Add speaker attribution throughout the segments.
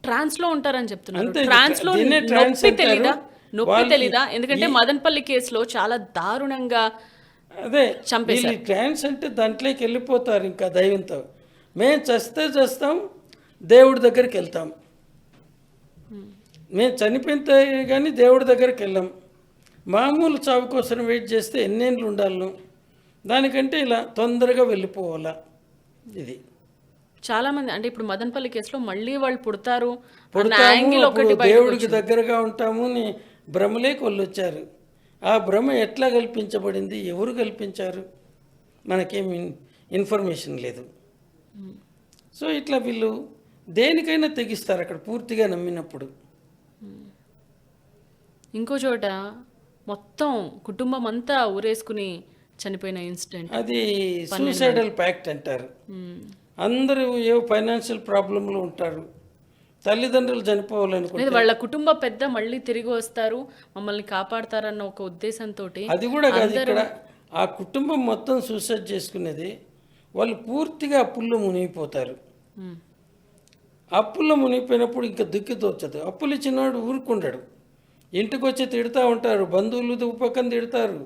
Speaker 1: ట్రాన్స్ లో ఉంటారని చెప్తున్నారు.
Speaker 2: అంతే,
Speaker 1: ట్రాన్స్ లో
Speaker 2: దీన్నే ట్రాన్స్
Speaker 1: నొప్పి
Speaker 2: అంటారు.
Speaker 1: తెలీదా? నొప్పి
Speaker 2: వాళ్ళు
Speaker 1: తెలీదా? ఎందుకంటే మదనపల్లి కేసులో చాలా దారుణంగా
Speaker 2: అదే వీళ్ళు
Speaker 1: చంపేశారు.
Speaker 2: ట్రాన్స్ అంటే దాంట్లోకి వెళ్ళిపోతారు ఇంకా దైవంతో. మేము చస్తే చేస్తాం, దేవుడి దగ్గరికి వెళ్తాం. మేము చనిపోతే కానీ దేవుడి దగ్గరికి వెళ్ళాం. మామూలు చావు కోసం వెయిట్ చేస్తే ఎన్నేళ్ళు ఉండాలను, దానికంటే ఇలా తొందరగా వెళ్ళిపోవాలా. ఇది
Speaker 1: చాలా మంది అంటే ఇప్పుడు మదనపల్లి కేసులో మళ్ళీ వాళ్ళు పుడతారు అన్న
Speaker 2: పుడతాము,
Speaker 1: యాంగిల్
Speaker 2: అప్పుడు
Speaker 1: ఒకటి బయటకు
Speaker 2: దేవుడికి
Speaker 1: వచ్చింది.
Speaker 2: దగ్గరగా ఉంటాము అని భ్రమలేకి వాళ్ళు వచ్చారు. ఆ భ్రమ ఎట్లా కల్పించబడింది, ఎవరు కల్పించారు, మనకేమి ఇన్ఫర్మేషన్ లేదు. సో ఇట్లా వీళ్ళు దేనికైనా తెగిస్తారు అక్కడ పూర్తిగా నమ్మినప్పుడు.
Speaker 1: ఇంకో చోట మొత్తం కుటుంబం అంతా ఊరేసుకుని చనిపోయిన ఇన్సిడెంట్.
Speaker 2: అది సూసైడల్ ప్యాక్ట్ అంటారు. అందరూ ఏ ఫైనాన్షియల్ ప్రాబ్లంలో ఉంటారు, తల్లిదండ్రులు చనిపోవాలనుకుంటారు.
Speaker 1: వాళ్ళ కుటుంబ పెద్ద మళ్ళీ తిరిగి వస్తారు, మమ్మల్ని కాపాడతారన్న ఒక ఉద్దేశంతో
Speaker 2: అది కూడా కాదు, ఇక్కడ ఆ కుటుంబం మొత్తం సూసైడ్ చేసుకునేది. వాళ్ళు పూర్తిగా అప్పుల్లో మునిగిపోతారు. అప్పుల్లో మునిగిపోయినప్పుడు ఇంకా దిక్కు తోచదు. అప్పులు ఇచ్చినవాడు ఊరుకుంటాడు, ఇంటికి వచ్చి తిడుతూ ఉంటారు, బంధువులు పక్కన తిడతారు.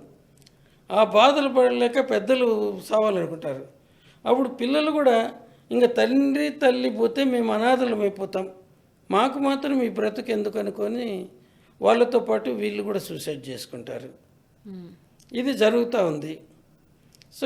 Speaker 2: ఆ బాధలు పడలేక పెద్దలు సావాలనుకుంటారు. అప్పుడు పిల్లలు కూడా ఇంకా తండ్రి తల్లి పోతే మేము అనాథలం అయిపోతాం, మాకు మాత్రం ఈ బ్రతుకు ఎందుకు అనుకొని వాళ్ళతో పాటు వీళ్ళు కూడా సూసైడ్ చేసుకుంటారు. ఇది జరుగుతూ ఉంది. సో